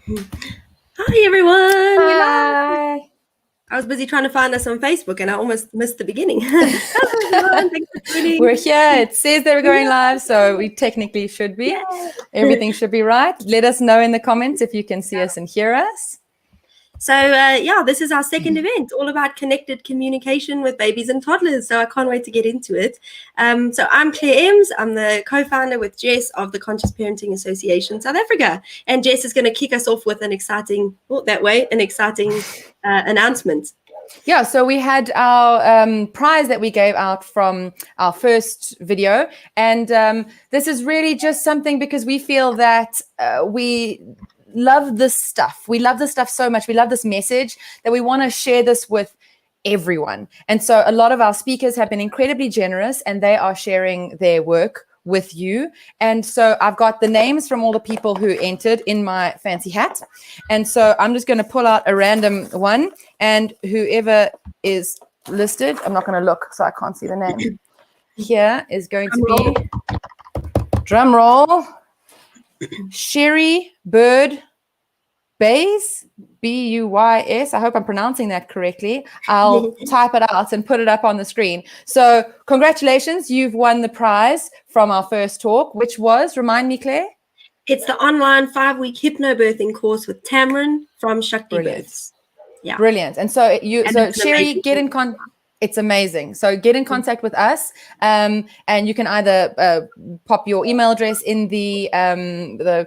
Hi everyone, we're live. Hi. I was busy trying to find us on Facebook and I almost missed the beginning. Hello everyone, thanks for joining. We're here. It says that we're going Yeah, live, so we technically should be. yeah. Everything should be right. Let us know in the comments if you can see us and hear us. So this is our second event, all about connected communication with babies and toddlers. So I can't wait to get into it. So I'm Claire Ems. I'm the co-founder with Jess of the Conscious Parenting Association South Africa. And Jess is going to kick us off with an exciting announcement. Yeah, so we had our prize that we gave out from our first video. And this is really just something because we feel that we love this stuff. We love this stuff so much. We love this message that we want to share this with everyone. And so a lot of our speakers have been incredibly generous and they are sharing their work with you. And so I've got the names from all the people who entered in my fancy hat. And so I'm just going to pull out a random one, and whoever is listed, I'm not going to look so I can't see the name. Here is going to be, drum roll, Sherry Bird Bays, Buys. I hope I'm pronouncing that correctly. I'll type it out and put it up on the screen. So congratulations, you've won the prize from our first talk, which was, remind me, Claire? It's the online 5-week hypnobirthing course with Tamron from Shakti Births. Yeah. Brilliant. And so Sherry, get in contact. It's amazing. So get in contact with us, and you can either pop your email address in the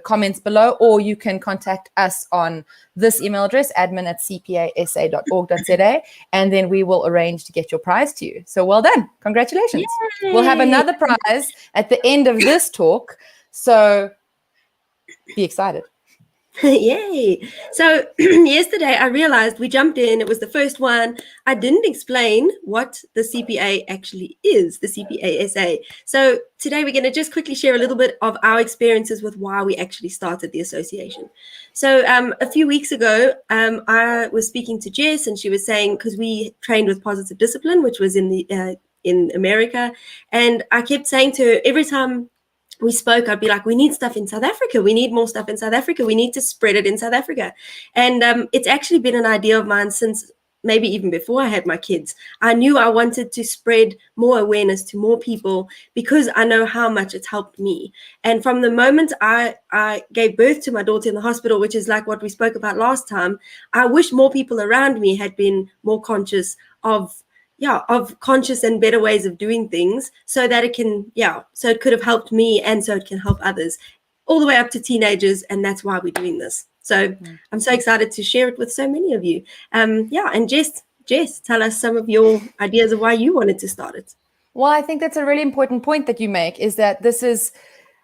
comments below, or you can contact us on this email address, admin@cpasa.org.za, and then we will arrange to get your prize to you. So well done. Congratulations. Yay. We'll have another prize at the end of this talk. So be excited. Yay. So yesterday I realized we jumped in. It was the first one. I didn't explain what the CPA actually is, the CPASA. So today we're going to just quickly share a little bit of our experiences with why we actually started the association. So a few weeks ago, I was speaking to Jess and she was saying, because we trained with Positive Discipline, which was in America. And I kept saying to her every time we spoke, I'd be like, we need stuff in South Africa. We need more stuff in South Africa. We need to spread it in South Africa. And it's actually been an idea of mine since maybe even before I had my kids. I knew I wanted to spread more awareness to more people because I know how much it's helped me. And from the moment I gave birth to my daughter in the hospital, which is like what we spoke about last time, I wish more people around me had been more conscious of conscious and better ways of doing things so that it could have helped me and so it can help others all the way up to teenagers. And that's why we're doing this. So I'm so excited to share it with so many of you. And Jess, tell us some of your ideas of why you wanted to start it. Well, I think that's a really important point that you make, is that this is,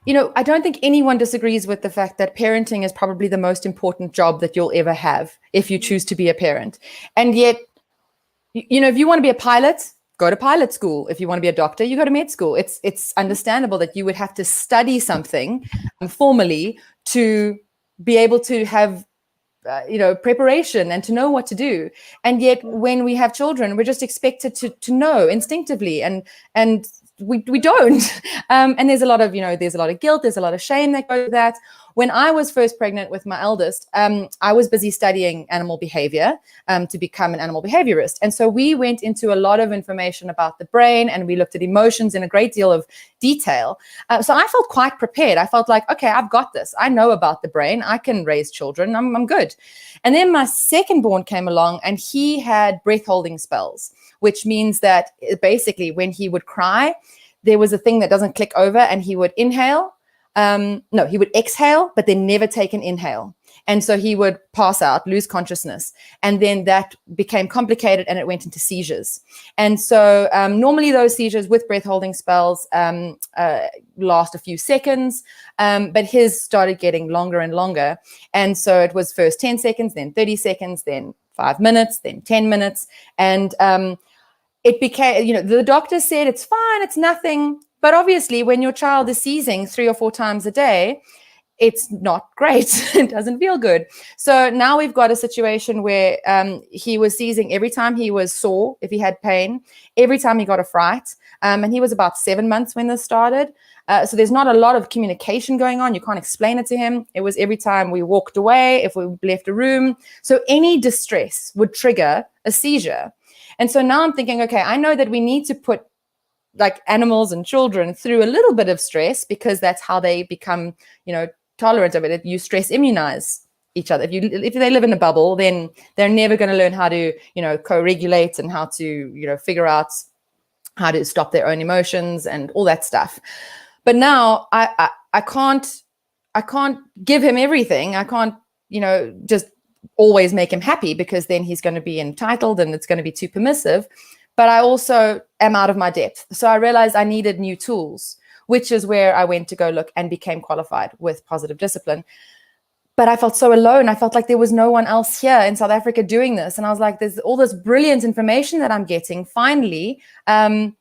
I don't think anyone disagrees with the fact that parenting is probably the most important job that you'll ever have if you choose to be a parent. And yet, if you want to be a pilot, go to pilot school. If you want to be a doctor, you go to med school. It's understandable that you would have to study something formally to be able to have, preparation and to know what to do. And yet when we have children, we're just expected to know instinctively, and we don't. And there's a lot of, there's a lot of guilt, there's a lot of shame that goes with that. When I was first pregnant with my eldest, I was busy studying animal behavior to become an animal behaviorist. And so we went into a lot of information about the brain, and we looked at emotions in a great deal of detail. So I felt quite prepared. I felt like, okay, I've got this. I know about the brain. I can raise children. I'm good. And then my second born came along, and he had breath holding spells, which means that basically when he would cry, there was a thing that doesn't click over, and he would inhale. He would exhale, but then never take an inhale. And so he would pass out, lose consciousness. And then that became complicated and it went into seizures. And so normally those seizures with breath holding spells last a few seconds, but his started getting longer and longer. And so it was first 10 seconds, then 30 seconds, then 5 minutes, then 10 minutes. And it became, the doctor said, it's fine, it's nothing. But obviously, when your child is seizing 3 or 4 times a day, it's not great. It doesn't feel good. So now we've got a situation where he was seizing every time he was sore, if he had pain, every time he got a fright, And he was about 7 months when this started. So there's not a lot of communication going on. You can't explain it to him. It was every time we walked away, if we left a room. So any distress would trigger a seizure. And so now I'm thinking, okay, I know that we need to put like animals and children through a little bit of stress, because that's how they become, tolerant of it. You stress immunize each other. If they live in a bubble, then they're never going to learn how to, co-regulate and how to, figure out how to stop their own emotions and all that stuff. But now I can't give him everything. I can't, just always make him happy, because then he's going to be entitled and it's going to be too permissive. But I also am out of my depth. So I realized I needed new tools, which is where I went to go look and became qualified with positive discipline. But I felt so alone. I felt like there was no one else here in South Africa doing this. And I was like, there's all this brilliant information that I'm getting finally. And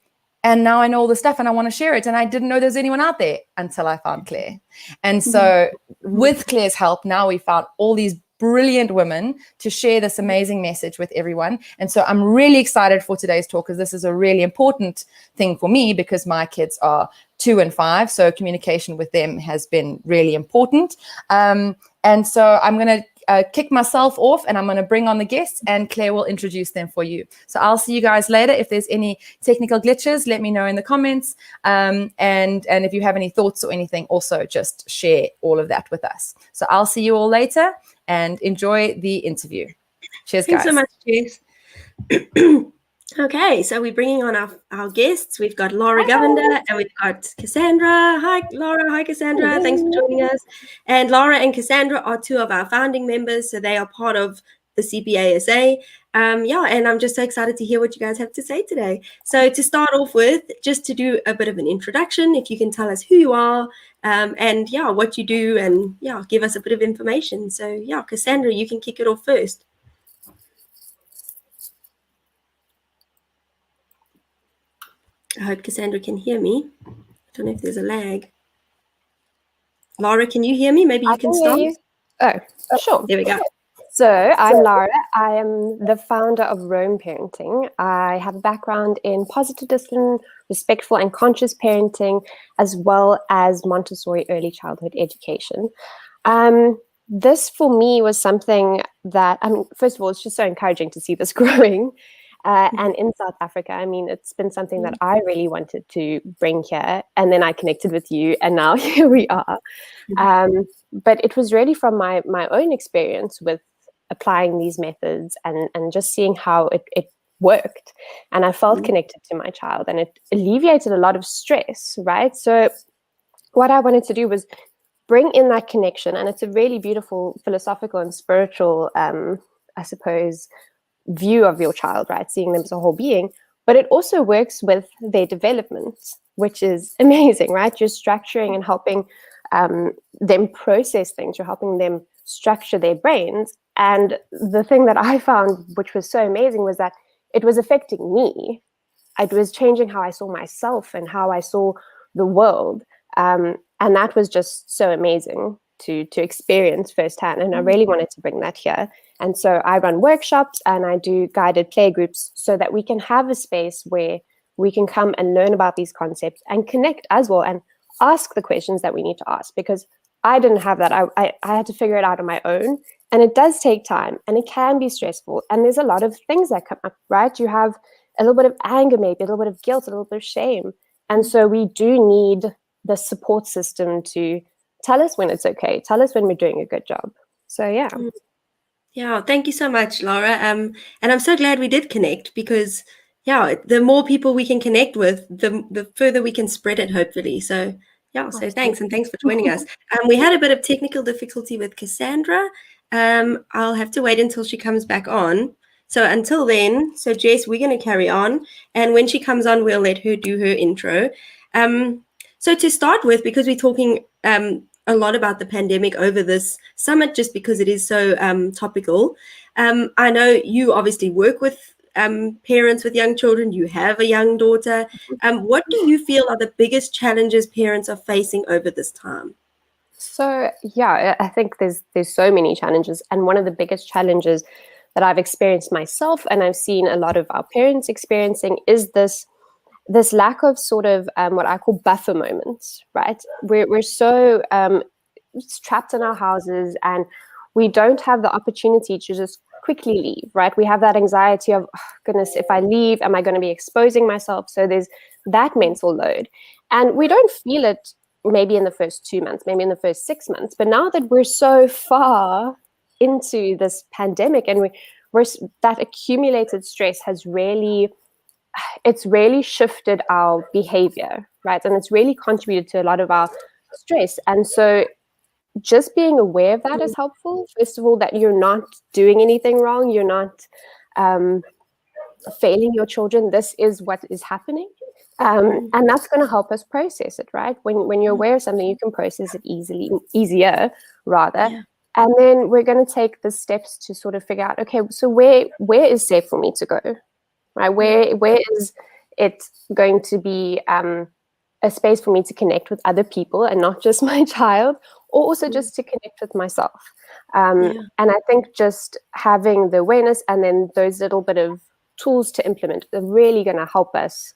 now I know all the stuff and I want to share it. And I didn't know there's anyone out there until I found Claire. And so with Claire's help, now we found all these brilliant women to share this amazing message with everyone. And so I'm really excited for today's talk, because this is a really important thing for me, because my kids are 2 and 5. So communication with them has been really important. And so I'm going to kick myself off, and I'm going to bring on the guests, and Claire will introduce them for you. So I'll see you guys later. If there's any technical glitches, let me know in the comments. And if you have any thoughts or anything, also just share all of that with us. So I'll see you all later, and enjoy the interview. Cheers, guys. Thanks so much, Jess. Okay, so we're bringing on our guests. We've got Lara Govender and we've got Cassandra. Hi, Lara. Hi, Cassandra. Hello. Thanks for joining us. And Lara and Cassandra are 2 of our founding members, so they are part of the CPASA. And I'm just so excited to hear what you guys have to say today. So to start off with, just to do a bit of an introduction, if you can tell us who you are, and what you do, and give us a bit of information. So Cassandra, you can kick it off first. I hope Cassandra can hear me. I don't know if there's a lag. Lara, can you hear me? Maybe you can start. Oh, sure. There we go. So I'm Lara. I am the founder of Roam Parenting. I have a background in positive discipline, respectful and conscious parenting, as well as Montessori early childhood education. This for me was something that, first of all, it's just so encouraging to see this growing. And in South Africa, it's been something that I really wanted to bring here. And then I connected with you, and now here we are. But it was really from my own experience with applying these methods and just seeing how it worked. And I felt connected to my child, and it alleviated a lot of stress, right? So what I wanted to do was bring in that connection. And it's a really beautiful philosophical and spiritual, I suppose, view of your child, right? Seeing them as a whole being, but it also works with their development, which is amazing, right? You're structuring and helping them process things. You're helping them structure their brains. And the thing that I found, which was so amazing, was that it was affecting me. It was changing how I saw myself and how I saw the world. And that was just so amazing to experience firsthand. And I really wanted to bring that here. And so I run workshops and I do guided play groups so that we can have a space where we can come and learn about these concepts and connect as well and ask the questions that we need to ask, because I didn't have that. I had to figure it out on my own, and it does take time and it can be stressful. And there's a lot of things that come up, right? You have a little bit of anger, maybe a little bit of guilt, a little bit of shame. And so we do need the support system to tell us when it's okay, tell us when we're doing a good job. So Yeah, thank you so much, Lara. And I'm so glad we did connect, because the more people we can connect with, the further we can spread it, hopefully. So so thanks, and thanks for joining us. We had a bit of technical difficulty with Cassandra. I'll have to wait until she comes back on. So until then, so Jess, we're going to carry on, and when she comes on, we'll let her do her intro. So to start with, because we're talking a lot about the pandemic over this summit, just because it is so topical. I know you obviously work with parents with young children. You have a young daughter. What do you feel are the biggest challenges parents are facing over this time? So I think there's so many challenges, and one of the biggest challenges that I've experienced myself, and I've seen a lot of our parents experiencing, is this this lack of sort of what I call buffer moments, right? We're so trapped in our houses, and we don't have the opportunity to just quickly leave, right? We have that anxiety of, oh, goodness, if I leave, am I going to be exposing myself? So there's that mental load. And we don't feel it maybe in the first 2 months, maybe in the first 6 months. But now that we're so far into this pandemic, and we're that accumulated stress has really, it's really shifted our behavior, right? And it's really contributed to a lot of our stress. And so just being aware of that is helpful. First of all, that you're not doing anything wrong. You're not failing your children. This is what is happening. And that's going to help us process it, right? When you're aware of something, you can process it easier rather. Yeah. And then we're going to take the steps to sort of figure out, okay, so where is safe for me to go, right? Where is it going to be a space for me to connect with other people and not just my child, or also just to connect with myself. And I think just having the awareness and then those little bit of tools to implement are really going to help us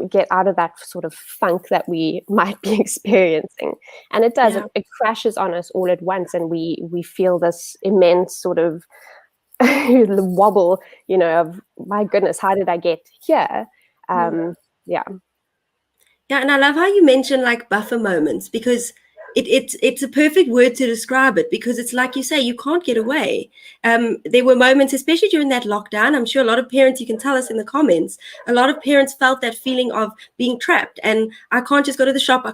get out of that sort of funk that we might be experiencing. And it does, it crashes on us all at once, and we feel this immense sort of wobble, of, my goodness, how did I get here? Yeah, and I love how you mentioned like buffer moments, because it's a perfect word to describe it, because it's like you say, you can't get away. There were moments, especially during that lockdown, I'm sure a lot of parents, you can tell us in the comments, a lot of parents felt that feeling of being trapped, and I can't just go to the shop,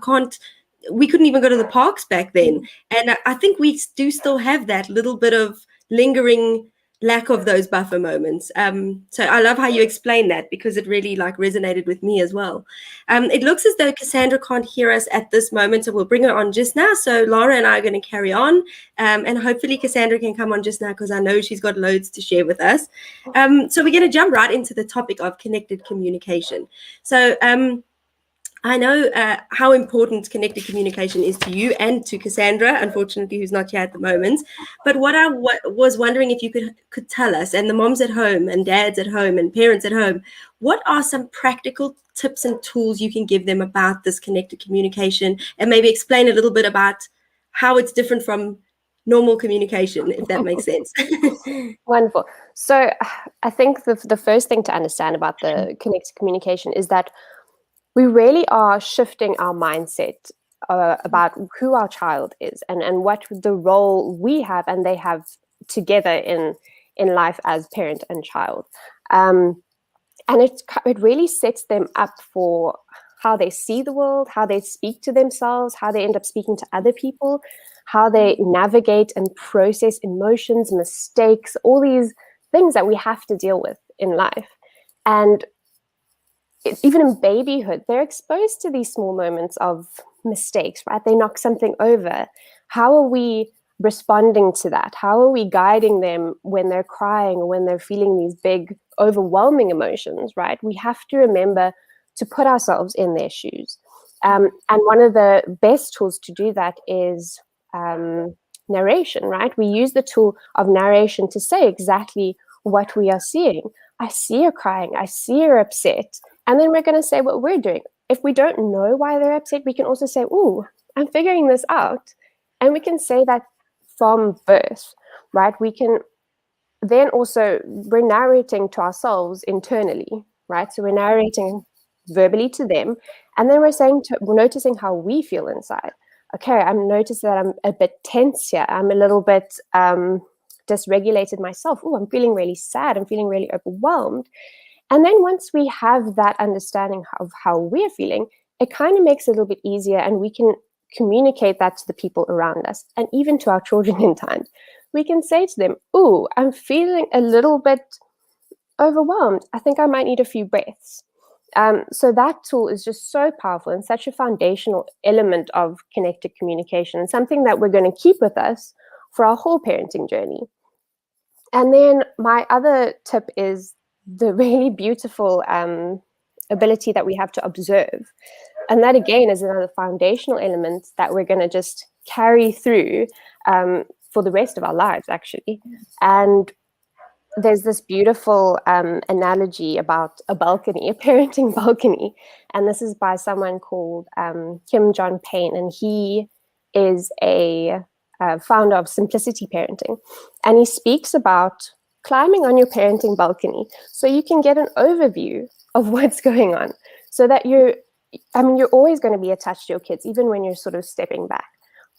we couldn't even go to the parks back then. And I think we do still have that little bit of lingering lack of those buffer moments. So I love how you explain that, because it really like resonated with me as well. It looks as though Cassandra can't hear us at this moment, so we'll bring her on just now. So Lara and I are going to carry on, and hopefully Cassandra can come on just now, because I know she's got loads to share with us. So we're going to jump right into the topic of connected communication. So I know how important connected communication is to you and to Cassandra, unfortunately, who's not here at the moment. But what I was wondering if you could tell us, and the moms at home and dads at home and parents at home, what are some practical tips and tools you can give them about this connected communication, and maybe explain a little bit about how it's different from normal communication, if that makes sense. Wonderful. So I think the first thing to understand about the connected communication is that we really are shifting our mindset about who our child is and what the role we have and they have together in life as parent and child. And it really sets them up for how they see the world, how they speak to themselves, how they end up speaking to other people, how they navigate and process emotions, mistakes, all these things that we have to deal with in life. And even in babyhood, they're exposed to these small moments of mistakes, right? They knock something over. How are we responding to that? How are we guiding them when they're crying or when they're feeling these big, overwhelming emotions, right? We have to remember to put ourselves in their shoes. And one of the best tools to do that is narration, right? We use the tool of narration to say exactly what we are seeing. I see her crying. I see her upset. And then we're going to say what we're doing. If we don't know why they're upset, we can also say, "Ooh, I'm figuring this out." And we can say that from birth, right? We can then also, we're narrating to ourselves internally, right? So we're narrating verbally to them. And then we're noticing how we feel inside. Okay, I'm noticing that I'm a bit tense here. I'm a little bit dysregulated myself. Oh, I'm feeling really sad. I'm feeling really overwhelmed. And then once we have that understanding of how we're feeling, it kind of makes it a little bit easier, and we can communicate that to the people around us and even to our children in time. We can say to them, "Oh, I'm feeling a little bit overwhelmed. I think I might need a few breaths." So that tool is just so powerful and such a foundational element of connected communication, and something that we're going to keep with us for our whole parenting journey. And then my other tip is the really beautiful ability that we have to observe. And that, again, is another foundational element that we're going to just carry through for the rest of our lives, actually. And there's this beautiful analogy about a balcony, a parenting balcony. And this is by someone called Kim John Payne. And he is a founder of Simplicity Parenting. And he speaks about climbing on your parenting balcony so you can get an overview of what's going on. So that you're always going to be attached to your kids, even when you're sort of stepping back.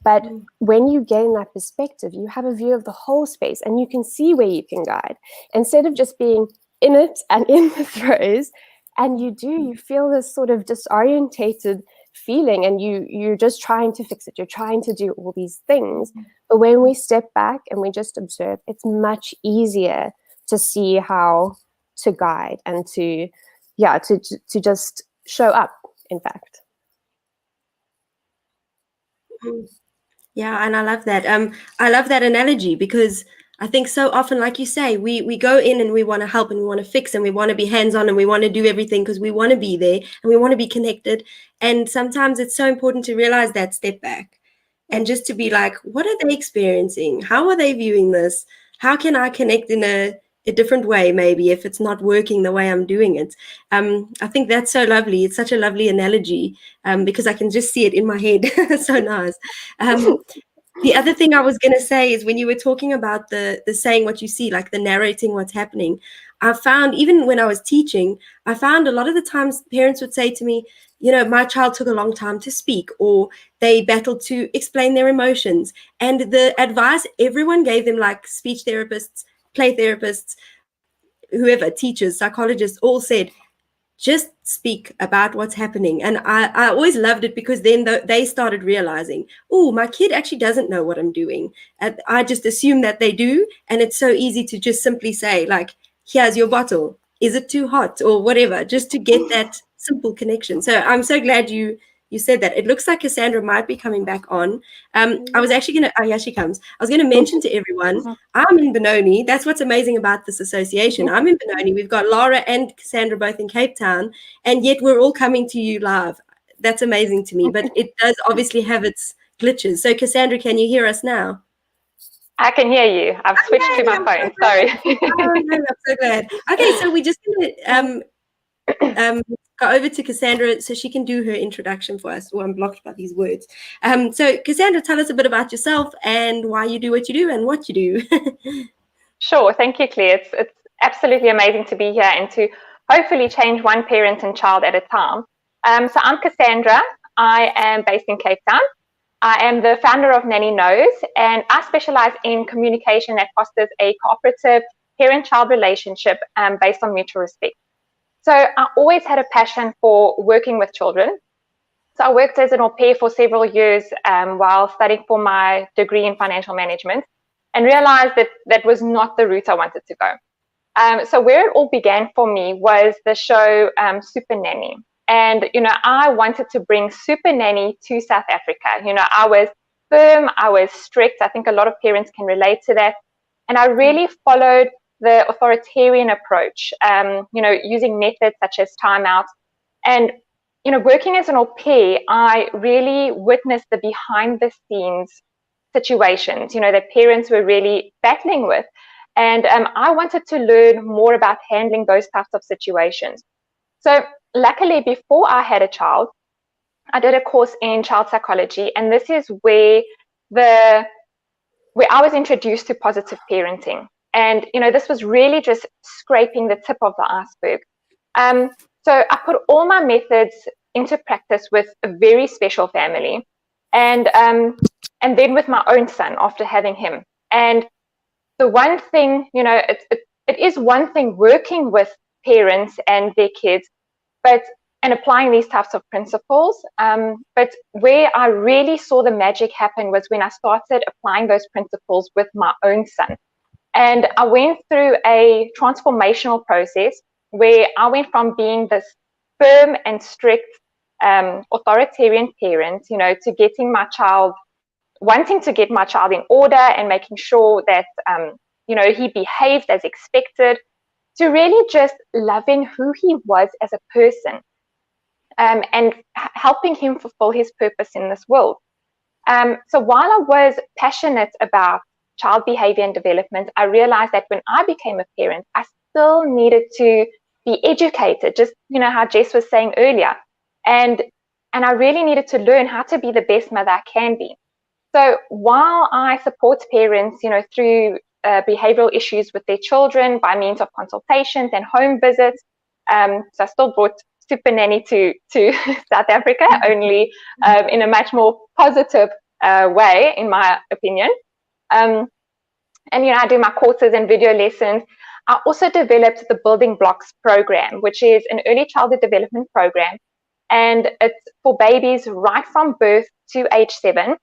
But when you gain that perspective, you have a view of the whole space and you can see where you can guide instead of just being in it and in the throes. And you feel this sort of disorientated feeling and you're just trying to fix it. You're trying to do all these things. But when we step back and we just observe, it's much easier to see how to guide and to just show up, in fact. Yeah, and I love that. I love that analogy because I think so often, like you say, we go in and we want to help and we want to fix and we want to be hands-on and we want to do everything because we want to be there and we want to be connected. And sometimes it's so important to realize that step back and just to be like, what are they experiencing? How are they viewing this? How can I connect in a different way, maybe, if it's not working the way I'm doing it? I think that's so lovely. It's such a lovely analogy because I can just see it in my head. So nice. The other thing I was going to say is when you were talking about the saying what you see, like the narrating what's happening, I found even when I was teaching, I found a lot of the times parents would say to me, you know, my child took a long time to speak, or they battled to explain their emotions. And the advice everyone gave them, like speech therapists, play therapists, whoever, teachers, psychologists, all said, just speak about what's happening. And I always loved it because then they started realizing, oh, my kid actually doesn't know what I'm doing. And I just assume that they do. And it's so easy to just simply say, like, here's your bottle. Is it too hot or whatever, just to get that simple connection. So I'm so glad you said that. It looks like Cassandra might be coming back on. I was actually going to, oh, here she comes. I was going to mention to everyone, I'm in Benoni. That's what's amazing about this association. I'm in Benoni. We've got Lara and Cassandra both in Cape Town, and yet we're all coming to you live. That's amazing to me, but it does obviously have its glitches. So Cassandra, can you hear us now? I can hear you. I've switched to my phone. Sorry. Oh, no, I'm so glad. Okay, so we're just going to go over to Cassandra so she can do her introduction for us. Oh, I'm blocked by these words. So Cassandra, tell us a bit about yourself and why you do what you do and what you do. Sure. Thank you, Claire. It's absolutely amazing to be here and to hopefully change one parent and child at a time. So I'm Cassandra. I am based in Cape Town. I am the founder of Nanny Knows, and I specialize in communication that fosters a cooperative parent-child relationship based on mutual respect. So I always had a passion for working with children. So I worked as an au pair for several years while studying for my degree in financial management, and realized that that was not the route I wanted to go. So where it all began for me was the show Super Nanny. And, you know, I wanted to bring Super Nanny to South Africa. You know, I was firm, I was strict. I think a lot of parents can relate to that. And I really followed the authoritarian approach, you know, using methods such as timeout. And, you know, working as an au pair, I really witnessed the behind the scenes situations, you know, that parents were really battling with. And I wanted to learn more about handling those types of situations. So luckily, before I had a child, I did a course in child psychology, and this is where I was introduced to positive parenting. And, you know, this was really just scraping the tip of the iceberg. So I put all my methods into practice with a very special family, and then with my own son after having him. And the one thing, you know, it is one thing working with parents and their kids, and applying these types of principles. But where I really saw the magic happen was when I started applying those principles with my own son. And I went through a transformational process where I went from being this firm and strict authoritarian parent, you know, to wanting to get my child in order and making sure that, you know, he behaved as expected, to really just loving who he was as a person, and helping him fulfill his purpose in this world. So while I was passionate about child behavior and development, I realized that when I became a parent, I still needed to be educated, just, how Jess was saying earlier. And I really needed to learn how to be the best mother I can be. So while I support parents, through behavioral issues with their children by means of consultations and home visits, so I still brought Super Nanny to South Africa, only in a much more positive way, in my opinion. And I do my courses and video lessons. I also developed the Building Blocks program, which is an early childhood development program, and it's for babies right from birth to age 7.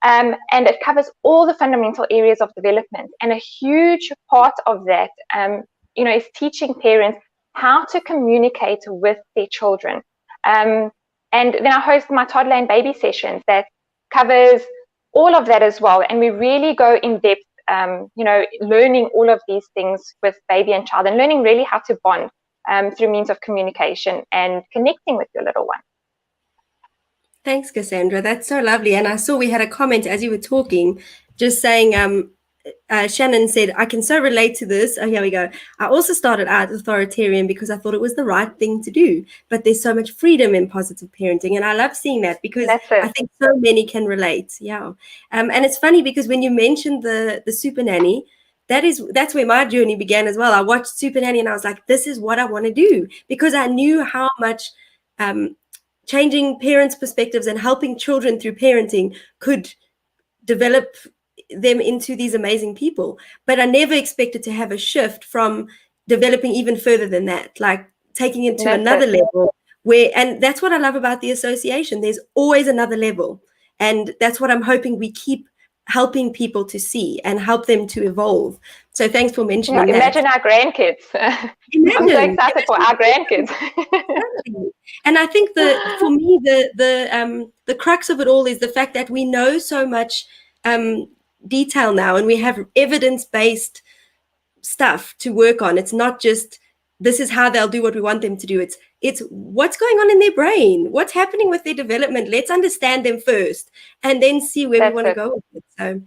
And it covers all the fundamental areas of development. And a huge part of that, is teaching parents how to communicate with their children. And then I host my toddler and baby sessions that covers all of that as well. And we really go in depth, learning all of these things with baby and child, and learning really how to bond through means of communication and connecting with your little one. Thanks, Cassandra. That's so lovely. And I saw we had a comment as you were talking, just saying, Shannon said, I can so relate to this. Oh, here we go. I also started out authoritarian because I thought it was the right thing to do. But there's so much freedom in positive parenting. And I love seeing that because I think so many can relate. Yeah. And it's funny because when you mentioned the Super Nanny, that's where my journey began as well. I watched Super Nanny and I was like, this is what I want to do, because I knew how much changing parents' perspectives and helping children through parenting could develop them into these amazing people. But I never expected to have a shift from developing even further than that, like taking it to another level and that's what I love about the association. There's always another level. And that's what I'm hoping we keep helping people to see and help them to evolve. So thanks for mentioning that. Imagine our grandkids. I'm so excited for our grandkids. And I think for me, the crux of it all is the fact that we know so much detail now, and we have evidence-based stuff to work on. It's not just this is how they'll do what we want them to do. It's what's going on in their brain, what's happening with their development. Let's understand them first and then see where we want to go with it. So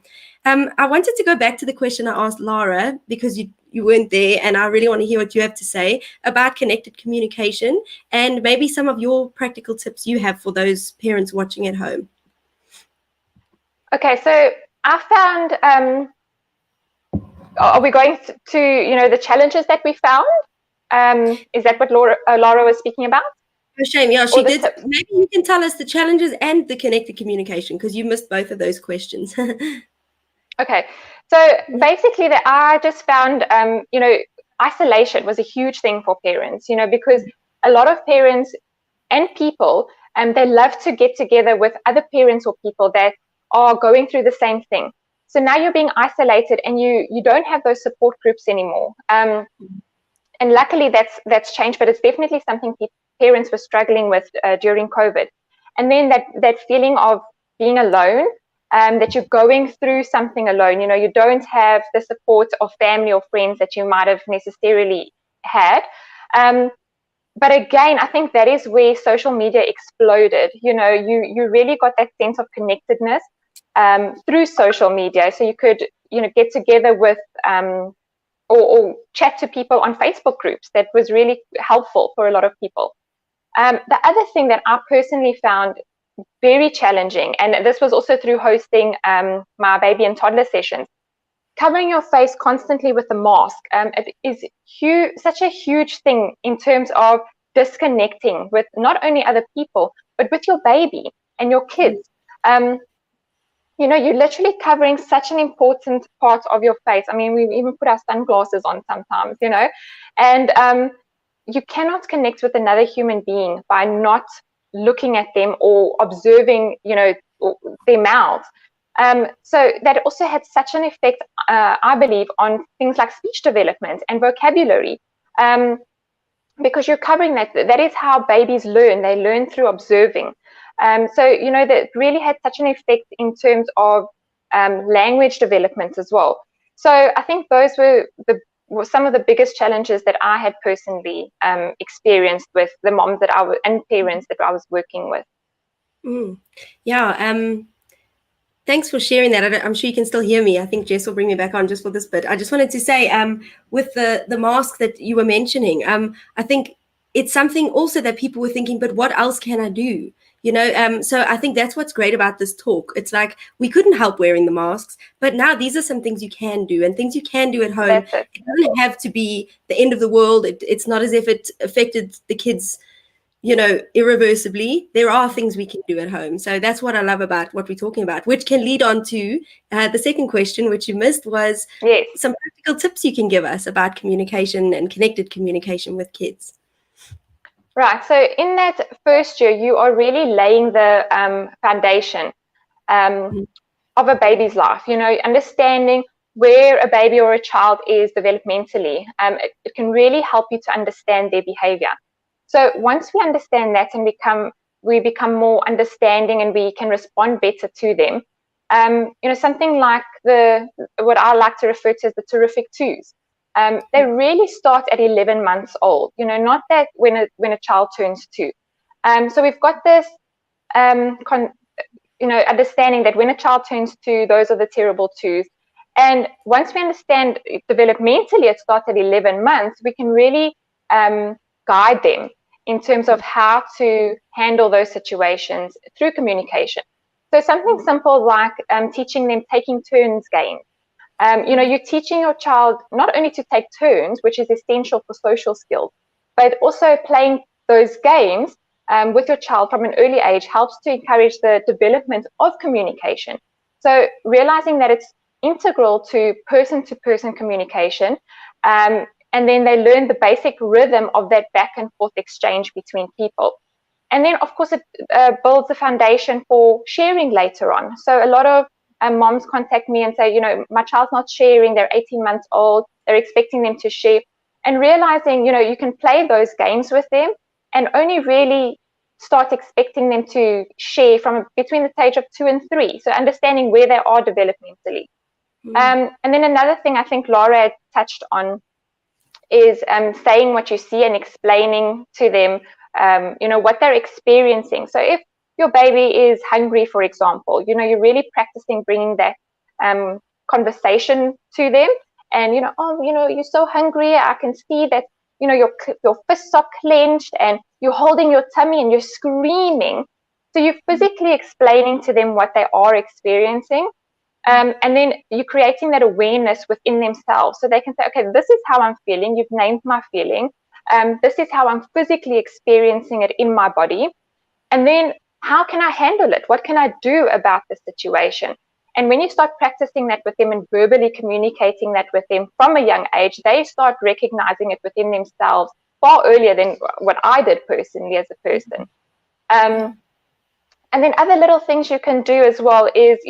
I wanted to go back to the question I asked Lara, because you weren't there, and I really want to hear what you have to say about connected communication and maybe some of your practical tips you have for those parents watching at home. Okay, so I found, are we going to the challenges that we found? Is that what Lara was speaking about? Oh, shame. Yeah, she did. Tips? Maybe you can tell us the challenges and the connected communication, because you missed both of those questions. Okay, so basically I just found, isolation was a huge thing for parents, because a lot of parents and people, they love to get together with other parents or people that are going through the same thing. So now you're being isolated and you don't have those support groups anymore. And luckily that's changed, but it's definitely something parents were struggling with during COVID. And then that feeling of being alone, that you're going through something alone, you don't have the support of family or friends that you might have necessarily had. But again, I think that is where social media exploded. You really got that sense of connectedness through social media. So you could, get together with or chat to people on Facebook groups. That was really helpful for a lot of people. The other thing that I personally found very challenging, and this was also through hosting my baby and toddler sessions, covering your face constantly with a mask. It is such a huge thing in terms of disconnecting with not only other people, but with your baby and your kids. You're literally covering such an important part of your face. I mean, we even put our sunglasses on sometimes, and you cannot connect with another human being by not looking at them or observing, their mouths. So that also had such an effect, I believe, on things like speech development and vocabulary, because you're covering that. That is how babies learn. They learn through observing. So, that really had such an effect in terms of language development as well. So I think those were some of the biggest challenges that I had personally experienced with the moms and parents that I was working with. Yeah. Thanks for sharing that. I'm sure you can still hear me. I think Jess will bring me back on just for this bit. I just wanted to say, with the mask that you were mentioning, I think it's something also that people were thinking, but what else can I do? So I think that's what's great about this talk. It's like we couldn't help wearing the masks, but now these are some things you can do and things you can do at home. That's it. It doesn't have to be the end of the world. It's not as if it affected the kids, irreversibly. There are things we can do at home. So that's what I love about what we're talking about, which can lead on to the second question, which you missed, was Yes. some practical tips you can give us about communication and connected communication with kids. Right. So in that first year, you are really laying the foundation of a baby's life, understanding where a baby or a child is developmentally. It can really help you to understand their behavior. So once we understand that and we become more understanding and we can respond better to them, something like what I like to refer to as the terrific twos. They really start at 11 months old, not that when a child turns 2. So we've got this, understanding that when a child turns 2, those are the terrible twos. And once we understand developmentally it starts at 11 months, we can really guide them in terms of how to handle those situations through communication. So something simple like teaching them taking turns games. You're teaching your child not only to take turns, which is essential for social skills, but also playing those games with your child from an early age helps to encourage the development of communication. So realizing that it's integral to person-to-person communication, and then they learn the basic rhythm of that back and forth exchange between people. And then, of course, it builds a foundation for sharing later on. So a lot of moms contact me and say, my child's not sharing, they're 18 months old, they're expecting them to share. And realizing, you can play those games with them and only really start expecting them to share from between the age of 2 and 3. So understanding where they are developmentally. And then another thing I think Lara had touched on is saying what you see and explaining to them, what they're experiencing. So if your baby is hungry, for example, you're really practicing bringing that conversation to them. And, you're so hungry. I can see that, your fists are clenched and you're holding your tummy and you're screaming. So you're physically explaining to them what they are experiencing. And then you're creating that awareness within themselves so they can say, okay, this is how I'm feeling. You've named my feeling. This is how I'm physically experiencing it in my body. And then how can I handle it? What can I do about the situation? And when you start practicing that with them and verbally communicating that with them from a young age, they start recognizing it within themselves far earlier than what I did personally as a person. And then other little things you can do as well is,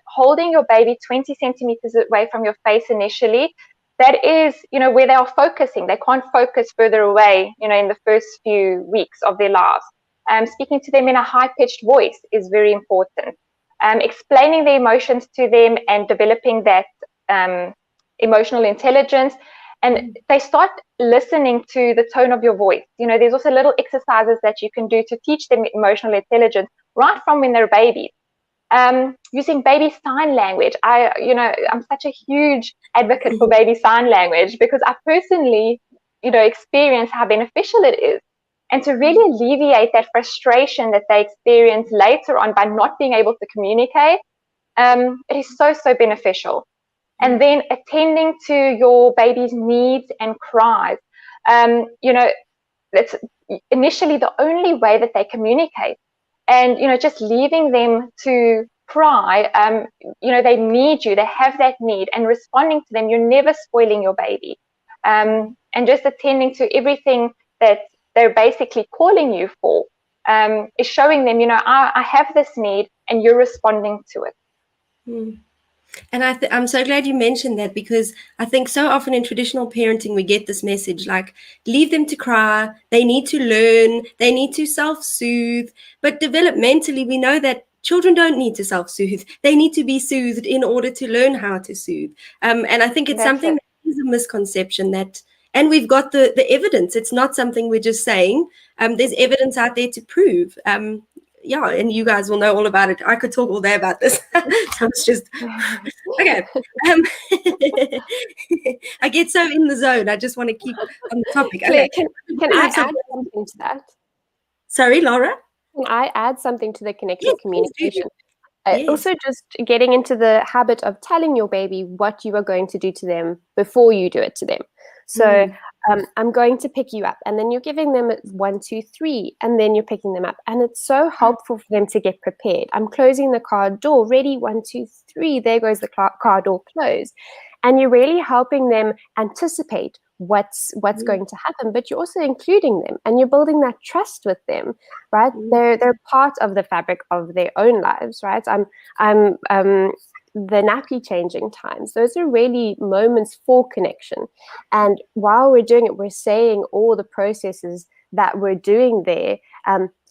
holding your baby 20 centimeters away from your face initially. That is, where they are focusing. They can't focus further away, in the first few weeks of their lives. Speaking to them in a high-pitched voice is very important. Explaining the emotions to them and developing that emotional intelligence. And they start listening to the tone of your voice. There's also little exercises that you can do to teach them emotional intelligence right from when they're babies. Using baby sign language. I'm such a huge advocate for baby sign language because I personally, experience how beneficial it is. And to really alleviate that frustration that they experience later on by not being able to communicate, it is so, so beneficial. And then attending to your baby's needs and cries. That's initially the only way that they communicate. And, just leaving them to cry, they need you, they have that need, and responding to them, you're never spoiling your baby. And just attending to everything that they're basically calling you for is showing them, I have this need and you're responding to it. And I'm so glad you mentioned that, because I think so often in traditional parenting, we get this message like, leave them to cry, they need to learn, they need to self-soothe. But developmentally, we know that children don't need to self-soothe. They need to be soothed in order to learn how to soothe. And I think it's something that is a misconception and we've got the evidence. It's not something we're just saying. There's evidence out there to prove. yeah, and you guys will know all about it. I could talk all day about this. So it's just okay. I get so in the zone. I just want to keep on the topic. Claire, Okay. can I add something to that? Sorry, Lara? Can I add something to the connected Yes, communication? Yes. Also, just getting into the habit of telling your baby what you are going to do to them before you do it to them. So I'm going to pick you up, and then you're giving them 1, 2, 3, and then you're picking them up. And it's so helpful for them to get prepared. I'm closing the car door, ready, 1, 2, 3, there goes the car door closed. And you're really helping them anticipate what's going to happen, but you're also including them, and you're building that trust with them, right? They're part of the fabric of their own lives, right? I'm the nappy changing times. Those are really moments for connection. And while we're doing it, we're saying all the processes that we're doing there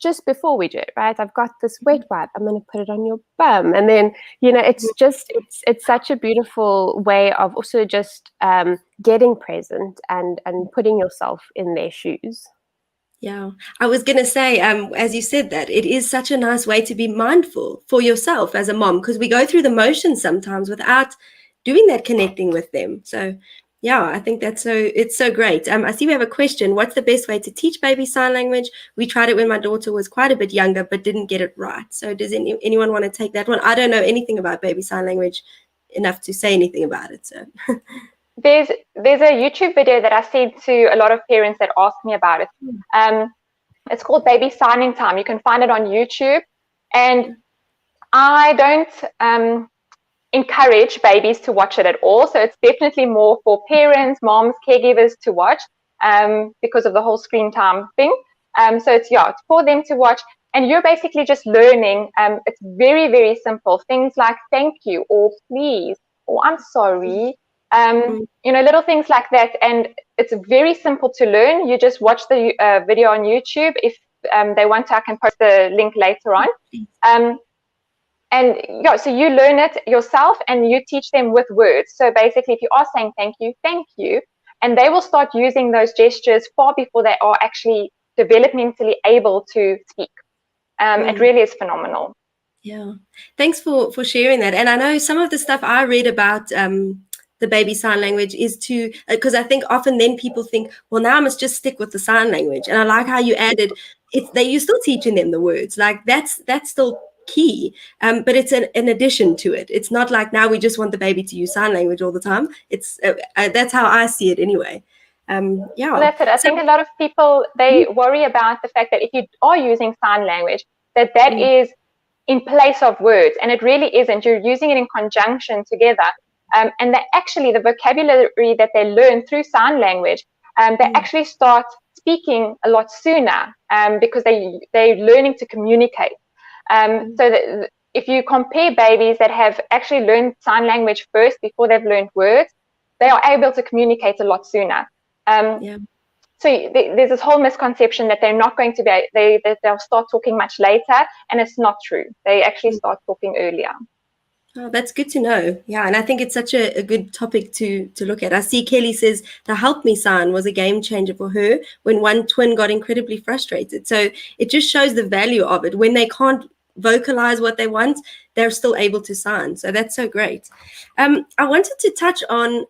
just before we do it, right? I've got this wet wipe, I'm going to put it on your bum. And then, it's just, it's such a beautiful way of also just getting present and putting yourself in their shoes. Yeah, I was going to say, as you said that, it is such a nice way to be mindful for yourself as a mom, because we go through the motions sometimes without doing that connecting with them. So yeah, I think it's so great. I see we have a question. What's the best way to teach baby sign language? We tried it when my daughter was quite a bit younger, but didn't get it right. So does anyone want to take that one? I don't know anything about baby sign language enough to say anything about it. So There's a YouTube video that I sent to a lot of parents that ask me about it. It's called Baby Signing Time. You can find it on YouTube. And I don't encourage babies to watch it at all. So it's definitely more for parents, moms, caregivers to watch because of the whole screen time thing. So it's for them to watch. And you're basically just learning. It's very, very simple. Things like thank you or please or I'm sorry. Little things like that. And it's very simple to learn. You just watch the video on YouTube. If they want to, I can post the link later on. So you learn it yourself and you teach them with words. So basically, if you are saying thank you, and they will start using those gestures far before they are actually developmentally able to speak. It really is phenomenal. Yeah, thanks for sharing that. And I know some of the stuff I read about the baby sign language is to, because I think often then people think, well, now I must just stick with the sign language. And I like how you added you're still teaching them the words. Like that's still key, but it's an addition to it. It's not like now we just want the baby to use sign language all the time. It's that's how I see it anyway. Well, that's it. I think a lot of people, they worry about the fact that if you are using sign language, that is in place of words, and it really isn't. You're using it in conjunction together. And the vocabulary that they learn through sign language, they actually start speaking a lot sooner because they're learning to communicate. So that if you compare babies that have actually learned sign language first before they've learned words, they are able to communicate a lot sooner. So there's this whole misconception that they're not going to be, they'll start talking much later, and it's not true. They actually start talking earlier. Oh, that's good to know. Yeah, and I think it's such a good topic to look at. I see Kelly says the help me sign was a game changer for her when one twin got incredibly frustrated. So it just shows the value of it. When they can't vocalize what they want, they're still able to sign. So that's so great. I wanted to touch on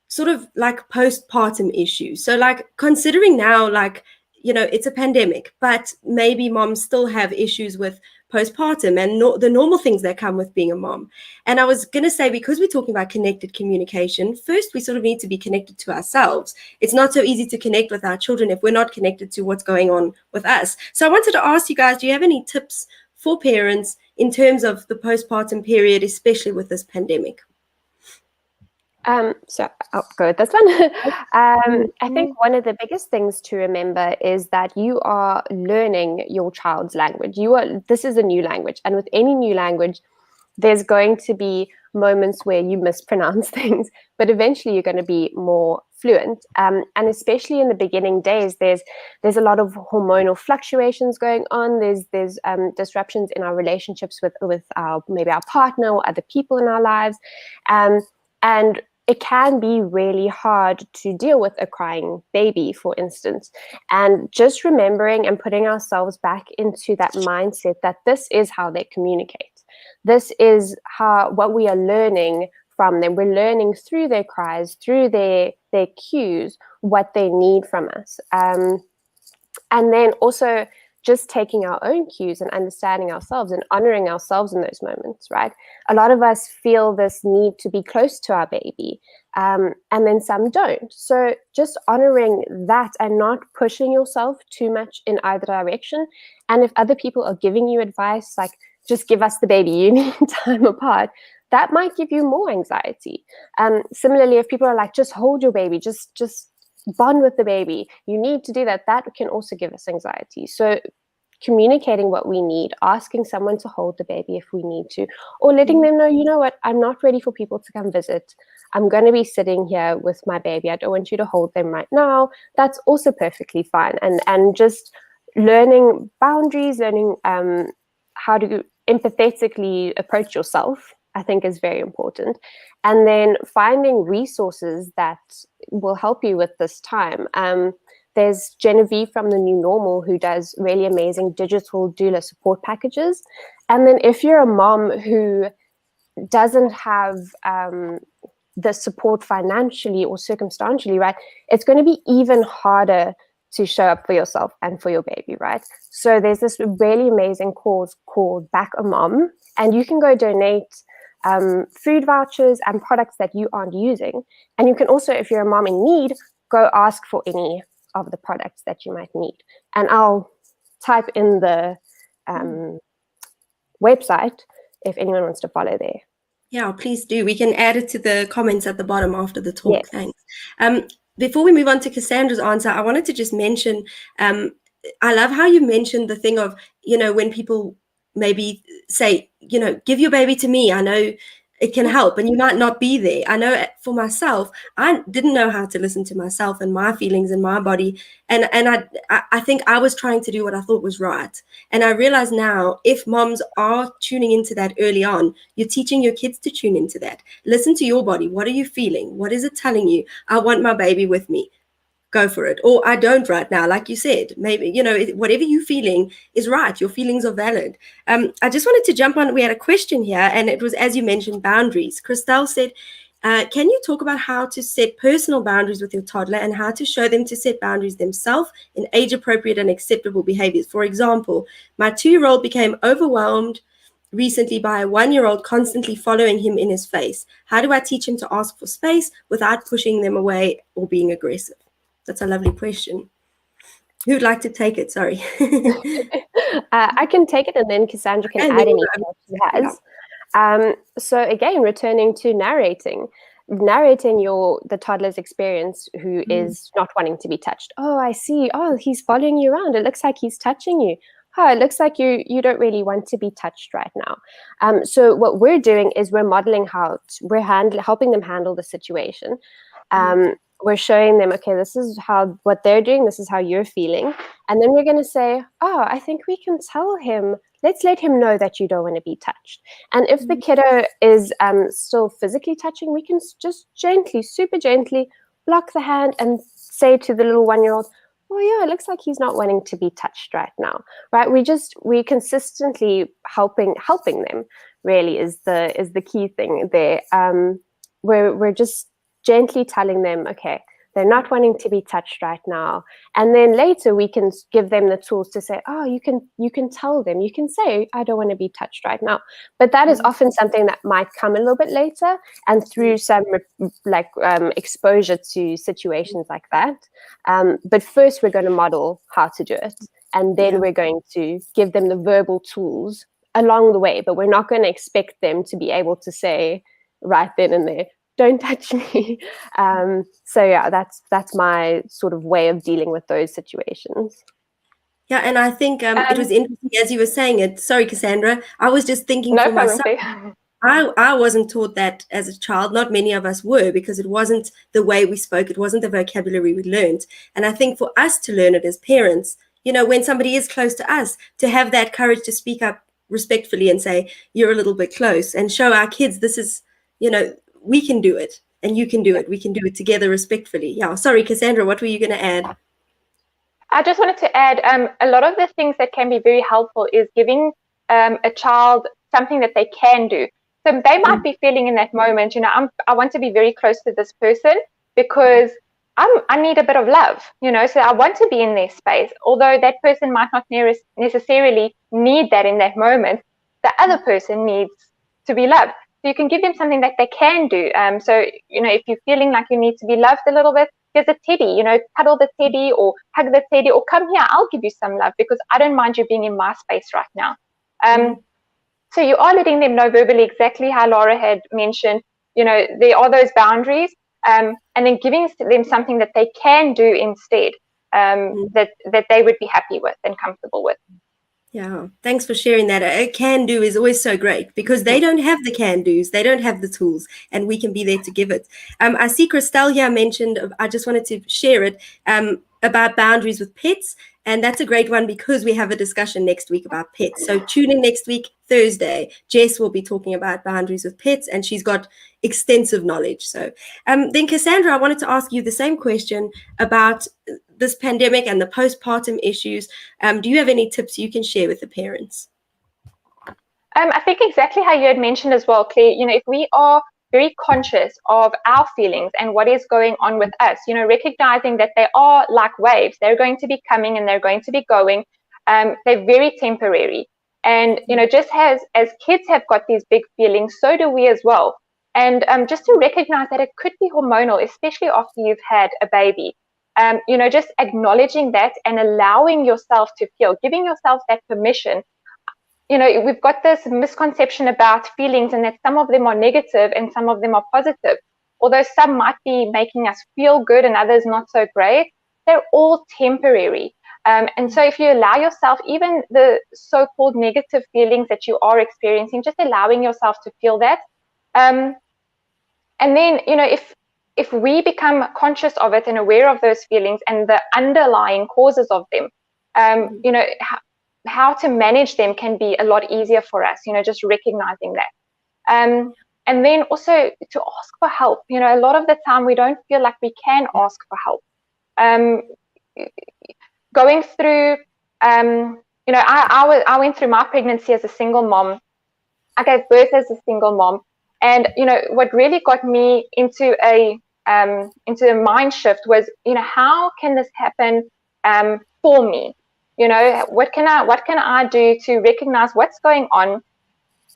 sort of like postpartum issues. So like considering now, like, it's a pandemic, but maybe moms still have issues with postpartum and the normal things that come with being a mom. And I was going to say, because we're talking about connected communication, first we sort of need to be connected to ourselves. It's not so easy to connect with our children if we're not connected to what's going on with us. So I wanted to ask you guys, do you have any tips for parents in terms of the postpartum period, especially with this pandemic? So I'll go with this one. I think one of the biggest things to remember is that you are learning your child's language. This is a new language, and with any new language, there's going to be moments where you mispronounce things, but eventually you're going to be more fluent. And especially in the beginning days, there's a lot of hormonal fluctuations going on. There's disruptions in our relationships with maybe our partner or other people in our lives, and it can be really hard to deal with a crying baby, for instance. And just remembering and putting ourselves back into that mindset that this is how they communicate. This is what we are learning from them. We're learning through their cries, through their cues, what they need from us. And then also just taking our own cues and understanding ourselves and honoring ourselves in those moments, right? A lot of us feel this need to be close to our baby, and then some don't. So just honoring that and not pushing yourself too much in either direction. And if other people are giving you advice, like, just give us the baby, you need time apart, that might give you more anxiety. Similarly, if people are like, just hold your baby, just bond with the baby, you need to do that, that can also give us anxiety. So communicating what we need, asking someone to hold the baby if we need to, or letting them know, you know what, I'm not ready for people to come visit. I'm going to be sitting here with my baby. I don't want you to hold them right now. That's also perfectly fine. And just learning boundaries, learning how to empathetically approach yourself, I think, is very important. And then finding resources that will help you with this time. There's Genevieve from The New Normal who does really amazing digital doula support packages. And then if you're a mom who doesn't have the support financially or circumstantially, right, it's going to be even harder to show up for yourself and for your baby, right? So there's this really amazing cause called Back a Mom, and you can go donate food vouchers and products that you aren't using. And you can also, if you're a mom in need, go ask for any of the products that you might need. And I'll type in the website if anyone wants to follow there. Yeah, please do. We can add it to the comments at the bottom after the talk. Yes. Thanks. Before we move on to Cassandra's answer, I wanted to just mention, I love how you mentioned the thing of, when people maybe say, give your baby to me. I know it can help, and you might not be there. I know for myself, I didn't know how to listen to myself and my feelings and my body. And I think I was trying to do what I thought was right. And I realize now, if moms are tuning into that early on, you're teaching your kids to tune into that. Listen to your body. What are you feeling? What is it telling you? I want my baby with me. Go for it. Or I don't right now, like you said. Maybe, whatever you're feeling is right. Your feelings are valid. I just wanted to jump on. We had a question here, and it was, as you mentioned, boundaries. Christelle said, can you talk about how to set personal boundaries with your toddler and how to show them to set boundaries themselves in age-appropriate and acceptable behaviors? For example, my 2-year-old became overwhelmed recently by a 1-year-old constantly following him in his face. How do I teach him to ask for space without pushing them away or being aggressive? That's a lovely question. Who'd like to take it? Sorry. I can take it, and then Cassandra can add anything she has. So again, returning to narrating the toddler's experience who is not wanting to be touched. Oh, I see. Oh, he's following you around. It looks like he's touching you. Oh, it looks like you don't really want to be touched right now. So what we're doing is we're modeling how we're helping them handle the situation. We're showing them, okay, this is what they're doing, this is how you're feeling. And then we're going to say, oh, I think we can tell him, let's let him know that you don't want to be touched. And if the kiddo is still physically touching, we can just gently, super gently block the hand and say to the little 1-year-old, oh yeah, it looks like he's not wanting to be touched right now, right? We consistently helping them really is the key thing there. We're just gently telling them, okay, they're not wanting to be touched right now. And then later we can give them the tools to say, oh, you can tell them, you can say, I don't want to be touched right now. But that is often something that might come a little bit later and through some exposure to situations like that. But first we're going to model how to do it. And then we're going to give them the verbal tools along the way, but we're not going to expect them to be able to say right then and there, don't touch me. So yeah, that's my sort of way of dealing with those situations. Yeah, and I think it was interesting as you were saying it. Sorry, Cassandra. I was just thinking for myself. I wasn't taught that as a child. Not many of us were, because it wasn't the way we spoke. It wasn't the vocabulary we learned. And I think for us to learn it as parents, when somebody is close to us, to have that courage to speak up respectfully and say, you're a little bit close, and show our kids this is, we can do it. and you can do it. We can do it together respectfully. Yeah. Sorry, Cassandra, what were you going to add? I just wanted to add, a lot of the things that can be very helpful is giving a child something that they can do. So they might be feeling in that moment, I want to be very close to this person because I need a bit of love, so I want to be in their space. Although that person might not necessarily need that in that moment, the other person needs to be loved. So you can give them something that they can do. So, if you're feeling like you need to be loved a little bit, here's a teddy, cuddle the teddy or hug the teddy or come here, I'll give you some love because I don't mind you being in my space right now. So you are letting them know verbally exactly how Lara had mentioned, there are those boundaries, and then giving them something that they can do instead, that they would be happy with and comfortable with. Yeah, thanks for sharing that. A can do is always so great because they don't have the can do's, they don't have the tools, and we can be there to give it. I see Christelle here mentioned, I just wanted to share it, about boundaries with pets. And that's a great one because we have a discussion next week about pets. So tune in next week, Thursday. Jess will be talking about boundaries with pets, and she's got extensive knowledge. So then, Cassandra, I wanted to ask you the same question about this pandemic and the postpartum issues. Do you have any tips you can share with the parents? I think exactly how you had mentioned as well, Claire, if we are very conscious of our feelings and what is going on with us, recognizing that they are like waves, they're going to be coming and they're going to be going. They're very temporary. And, just as kids have got these big feelings, so do we as well. And just to recognize that it could be hormonal, especially after you've had a baby. Just acknowledging that and allowing yourself to feel, giving yourself that permission. We've got this misconception about feelings and that some of them are negative and some of them are positive. Although some might be making us feel good and others not so great, they're all temporary. And so if you allow yourself, even the so-called negative feelings that you are experiencing, just allowing yourself to feel that. And then, if we become conscious of it and aware of those feelings and the underlying causes of them, how to manage them can be a lot easier for us, just recognizing that. And then also to ask for help. A lot of the time we don't feel like we can ask for help. Going through, I went through my pregnancy as a single mom. I gave birth as a single mom. And, what really got me into a mind shift was, how can this happen for me? What can I do to recognize what's going on,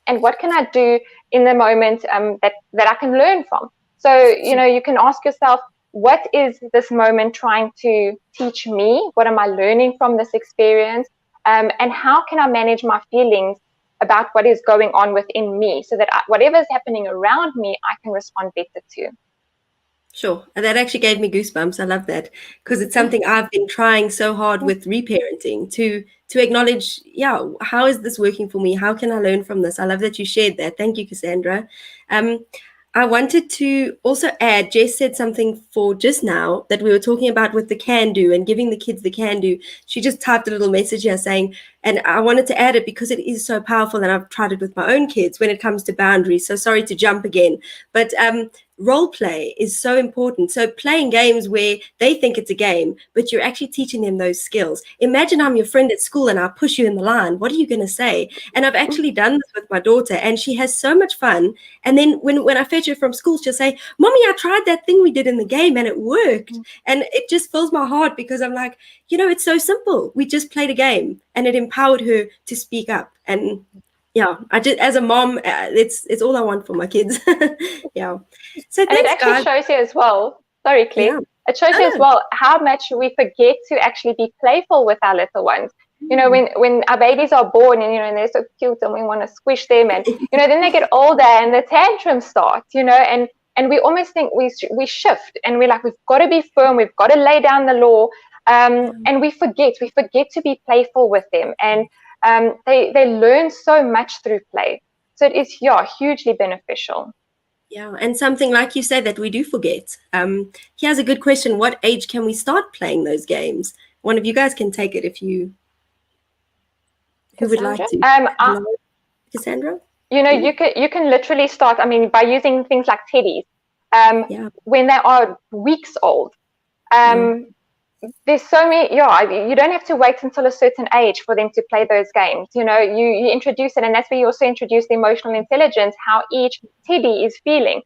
and what can I do in the moment that I can learn from? So, you can ask yourself, what is this moment trying to teach me? What am I learning from this experience? And how can I manage my feelings about what is going on within me so that whatever is happening around me, I can respond better to? Sure. And that actually gave me goosebumps. I love that because it's something I've been trying so hard with reparenting to acknowledge, how is this working for me? How can I learn from this? I love that you shared that. Thank you, Cassandra. I wanted to also add, Jess said something for just now that we were talking about with the can do and giving the kids the can do. She just typed a little message here saying, and I wanted to add it because it is so powerful and I've tried it with my own kids when it comes to boundaries. So sorry to jump again, but role play is so important. So playing games where they think it's a game, but you're actually teaching them those skills. Imagine I'm your friend at school and I push you in the line. What are you going to say? And I've actually done this with my daughter and she has so much fun. And then when I fetch her from school, she'll say, Mommy, I tried that thing we did in the game and it worked. And it just fills my heart because I'm like, it's so simple. We just played a game and it empowered her to speak up. And I just, as a mom, it's all I want for my kids. So and it actually shows you as well. Sorry, Claire. Yeah. It shows you as well how much we forget to actually be playful with our little ones. When our babies are born and they're so cute and we want to squish them and then they get older and the tantrums start. And we almost think we shift and we're like, we've got to be firm, we've got to lay down the law, and we forget to be playful with them. And they learn so much through play. So it is, hugely beneficial. Yeah, and something like you said that we do forget. Here's a good question. What age can we start playing those games? One of you guys can take it if you who would like to. Cassandra? You can literally start, by using things like teddies. when they are weeks old. There's so many, you don't have to wait until a certain age for them to play those games. You know, you introduce it, and that's where you also introduce the emotional intelligence, how each teddy is feeling.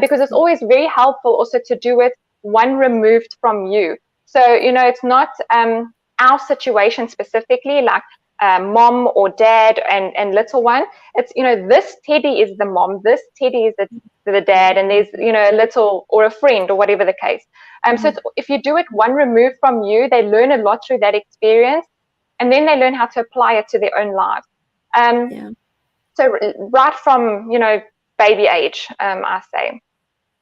Because it's always very helpful also to do it one removed from you. So, you know, it's not our situation specifically, like mom or dad and little one. It's, you know, this teddy is the mom, this teddy is the dad, and there's, you know, a little or a friend or whatever the case. So if you do it one removed from you, they learn a lot through that experience, and then they learn how to apply it to their own lives. So right from, you know, baby age, I say.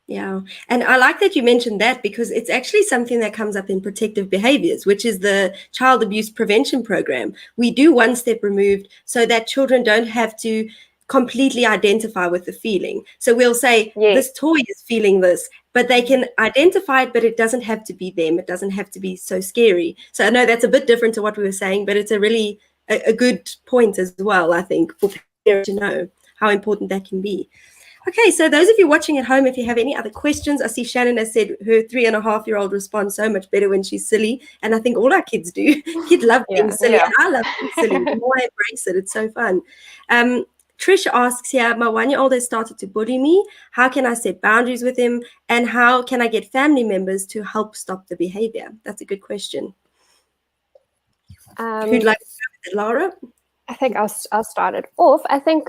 Yeah. And I like that you mentioned that, because it's actually something that comes up in protective behaviors, which is the child abuse prevention program. We do one step removed so that children don't have to completely identify with the feeling. So we'll say, this toy is feeling this, but they can identify it, but it doesn't have to be them. It doesn't have to be so scary. So I know that's a bit different to what we were saying, but it's a really a good point as well, I think, for parents to know how important that can be. Okay, so those of you watching at home, if you have any other questions, I see Shannon has said her 3.5-year-old responds so much better when she's silly, and I think all our kids do. Kids love being silly, and I love being silly. The more I embrace it, it's so fun. Trish asks here, my 1-year-old has started to bully me. How can I set boundaries with him, and how can I get family members to help stop the behavior? That's a good question. Who'd like to go with it, Lara? I think I'll start it off. I think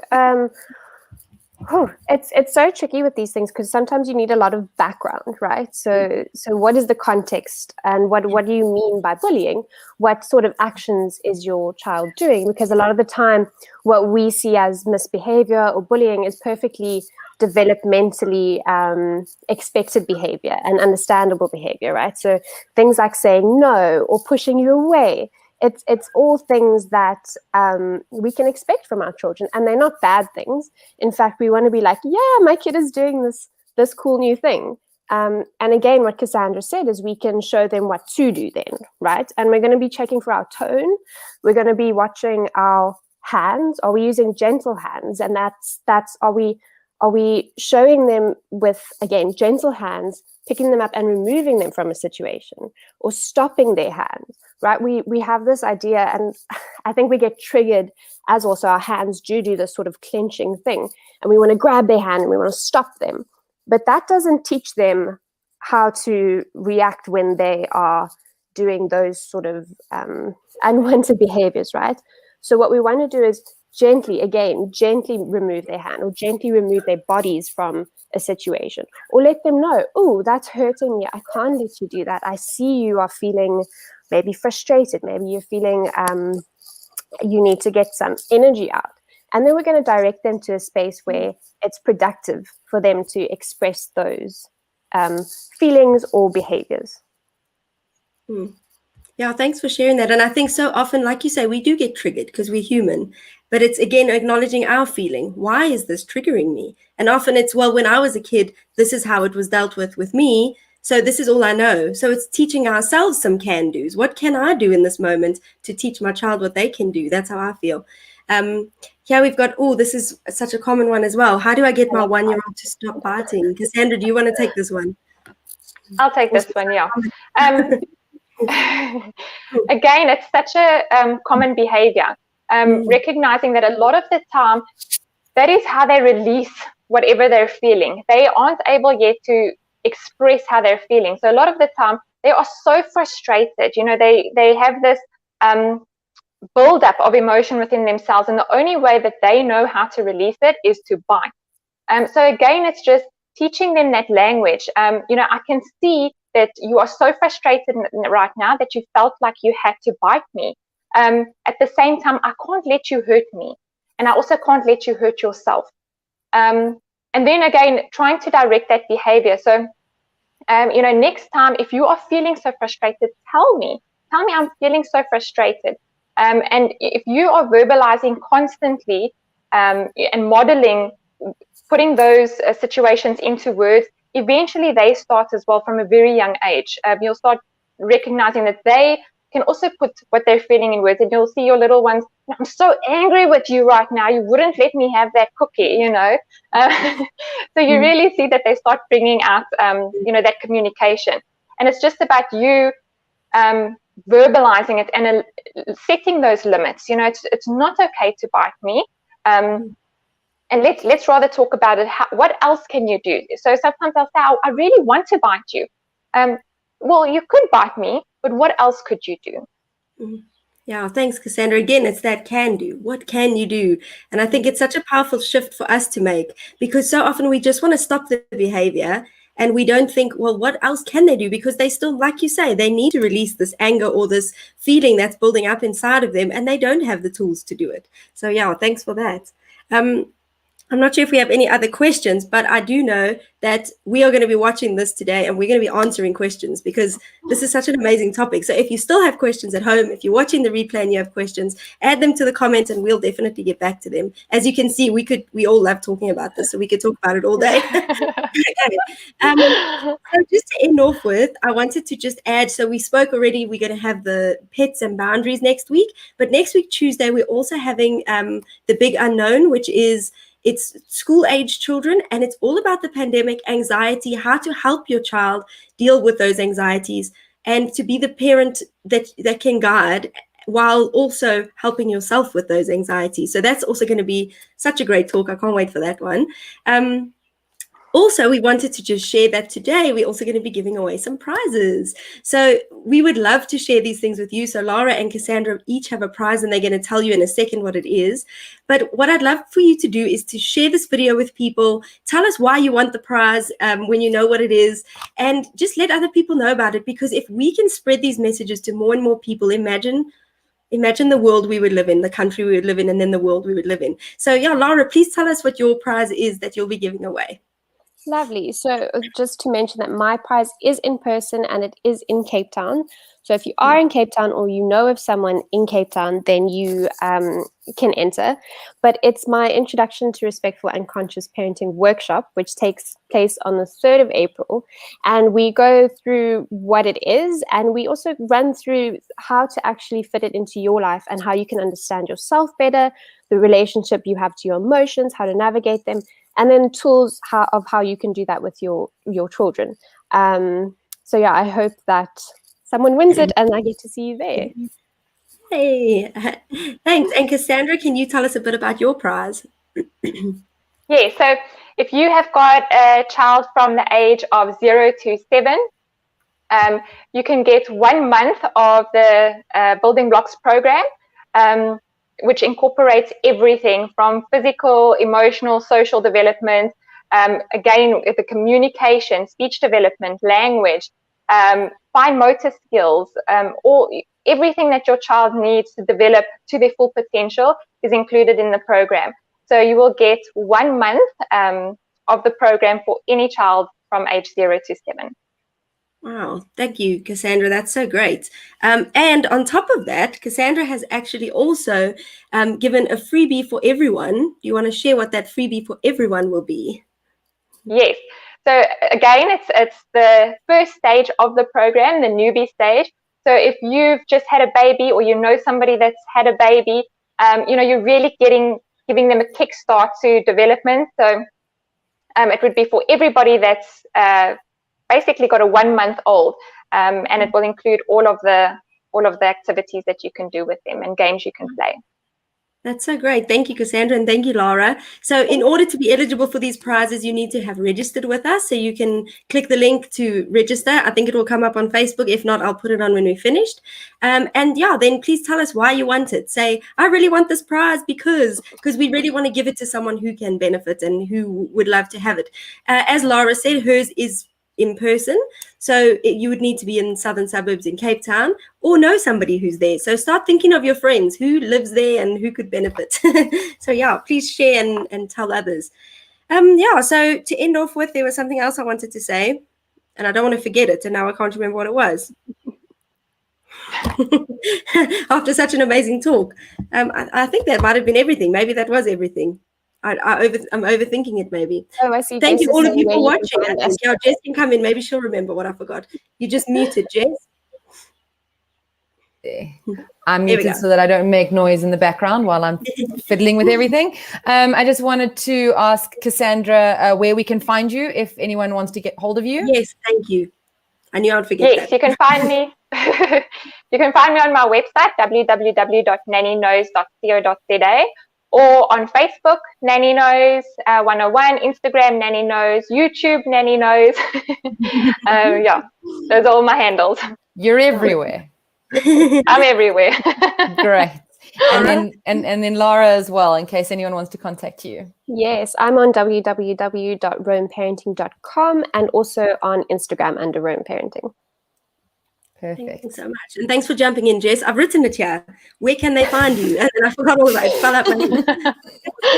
it's so tricky with these things, because sometimes you need a lot of background, right? So what is the context, and what do you mean by bullying? What sort of actions is your child doing? Because a lot of the time, what we see as misbehavior or bullying is perfectly developmentally expected behavior and understandable behavior, right? So things like saying no or pushing you away. It's all things that we can expect from our children, and they're not bad things. In fact, we want to be like, yeah, my kid is doing this cool new thing. And again, what Cassandra said is we can show them what to do then, right? And we're going to be checking for our tone. We're going to be watching our hands. Are we using gentle hands? And that's are we showing them with, again, gentle hands, picking them up and removing them from a situation, or stopping their hands, right? We have this idea, and I think we get triggered as also our hands do this sort of clenching thing, and we want to grab their hand and we want to stop them. But that doesn't teach them how to react when they are doing those sort of unwanted behaviors, right? So what we want to do is gently remove their hand, or gently remove their bodies from a situation, or let them know, oh, that's hurting me. I can't let you do that. I see you are feeling maybe frustrated. Maybe you're feeling you need to get some energy out. And then we're going to direct them to a space where it's productive for them to express those feelings or behaviors. Yeah, thanks for sharing that. And I think so often, like you say, we do get triggered because we're human. But it's, again, acknowledging our feeling. Why is this triggering me? And often it's, well, when I was a kid, this is how it was dealt with me. So this is all I know. So it's teaching ourselves some can-dos. What can I do in this moment to teach my child what they can do? That's how I feel. Here we've got, this is such a common one as well. How do I get my 1-year-old to stop biting? Cassandra, do you want to take this one? I'll take this one, yeah. Again, it's such a common behavior. Recognizing that a lot of the time, that is how they release whatever they're feeling. They aren't able yet to express how they're feeling. So a lot of the time, they are so frustrated. You know, they have this build-up of emotion within themselves, and the only way that they know how to release it is to bite. So again, it's just teaching them that language. You know, I can see that you are so frustrated right now that you felt like you had to bite me. At the same time, I can't let you hurt me, and I also can't let you hurt yourself. And then again, trying to direct that behavior. So, you know, next time, if you are feeling so frustrated, tell me I'm feeling so frustrated. And if you are verbalizing constantly and modeling, putting those situations into words, eventually they start as well from a very young age. You'll start recognizing that they can also put what they're feeling in words, and you'll see your little ones, I'm so angry with you right now, you wouldn't let me have that cookie, you know. So you really see that they start bringing out, that communication. And it's just about you verbalizing it and setting those limits. It's not okay to bite me. And let's rather talk about it. What else can you do? So sometimes I'll say, I really want to bite you. Well, you could bite me, but what else could you do? Yeah, thanks, Cassandra. Again, it's that can do. What can you do? And I think it's such a powerful shift for us to make, because so often we just want to stop the behavior and we don't think, well, what else can they do? Because they still, like you say, they need to release this anger or this feeling that's building up inside of them, and they don't have the tools to do it. So yeah, thanks for that. I'm not sure if we have any other questions, but I do know that we are going to be watching this today and we're going to be answering questions, because this is such an amazing topic. So if you still have questions at home, if you're watching the replay and you have questions, add them to the comments and we'll definitely get back to them. As you can see, we all love talking about this, so we could talk about it all day. So just to end off with, I wanted to just add, so we spoke already, we're going to have the pets and boundaries next week, but next week, Tuesday, we're also having the big unknown, which is it's school-age children, and it's all about the pandemic anxiety, how to help your child deal with those anxieties, and to be the parent that can guide while also helping yourself with those anxieties. So that's also going to be such a great talk. I can't wait for that one. Also, we wanted to just share that today we're also going to be giving away some prizes. So we would love to share these things with you. So Lara and Cassandra each have a prize, and they're going to tell you in a second what it is. But what I'd love for you to do is to share this video with people. Tell us why you want the prize when you know what it is, and just let other people know about it. Because if we can spread these messages to more and more people, imagine the world we would live in, the country we would live in, and then the world we would live in. So yeah, Lara, please tell us what your prize is that you'll be giving away. Lovely. So just to mention that my prize is in person and it is in Cape Town. So if you are in Cape Town or you know of someone in Cape Town, then you can enter. But it's my Introduction to Respectful and Conscious Parenting workshop, which takes place on the 3rd of April. And we go through what it is, and we also run through how to actually fit it into your life and how you can understand yourself better, the relationship you have to your emotions, how to navigate them, and then tools of how you can do that with your children. So yeah, I hope that someone wins it and I get to see you there. Hey, thanks. And Cassandra, can you tell us a bit about your prize? Yeah, so if you have got a child from the age of 0 to 7, you can get 1 month of the Building Blocks program, which incorporates everything from physical, emotional, social development, again, the communication, speech development, language, fine motor skills, everything that your child needs to develop to their full potential is included in the program. So you will get 1 month of the program for any child from age 0 to 7. Wow, thank you, Cassandra. That's so great. And on top of that, Cassandra has actually also given a freebie for everyone. Do you want to share what that freebie for everyone will be? Yes. So again, it's the first stage of the program, the newbie stage. So if you've just had a baby or you know somebody that's had a baby, you're really giving them a kickstart to development. So it would be for everybody that's basically got a 1 month old, and it will include all of the activities that you can do with them and games you can play. That's so great. Thank you, Cassandra, and thank you, Lara. So in order to be eligible for these prizes, you need to have registered with us. So you can click the link to register. I think it will come up on Facebook. If not, I'll put it on when we're finished. And yeah, then please tell us why you want it. Say, I really want this prize because we really want to give it to someone who can benefit and who would love to have it. As Lara said, hers is in person, so you would need to be in southern suburbs in Cape Town or know somebody who's there. So start thinking of your friends who lives there and who could benefit. So yeah, please share and tell others. Yeah, so to end off with, there was something else I wanted to say and I don't want to forget it, and now I can't remember what it was. After such an amazing talk, I think that might have been everything. Maybe that was everything. I'm overthinking it, maybe. Oh, I see. Thank Jess you all of you for you watching. Yeah, Jess can come in. Maybe she'll remember what I forgot. You just muted, Jess. I'm Here we muted go. so that I don't make noise in the background while I'm fiddling with everything. I just wanted to ask Cassandra where we can find you if anyone wants to get hold of you. Yes, thank you. I knew I'd forget Yes, that. you can find me. You can find me on my website, www.nannyknows.co.za, or on Facebook, Nanny Knows 101, Instagram, Nanny Knows, YouTube, Nanny Knows. Yeah, those are all my handles. You're everywhere. I'm everywhere. Great. And then Lara as well, in case anyone wants to contact you. Yes, I'm on www.romeparenting.com and also on Instagram under Rome Parenting. Thank you Perfect. so much. And thanks for jumping in, Jess. I've written it here. Where can they find you? And then I forgot all about it. Fell out my head.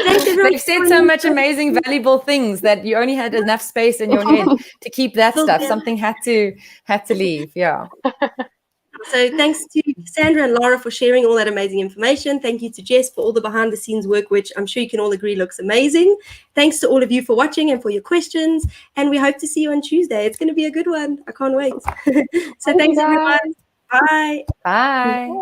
Thanks, everyone. They've said so much amazing, valuable things that you only had enough space in your head to keep that stuff. Something had to leave. Yeah. So thanks to Cassandra and Lara for sharing all that amazing information. Thank you to Jess for all the behind the scenes work, which I'm sure you can all agree looks amazing. Thanks to all of you for watching and for your questions. And we hope to see you on Tuesday. It's going to be a good one. I can't wait. So thanks, everyone. Bye. Bye.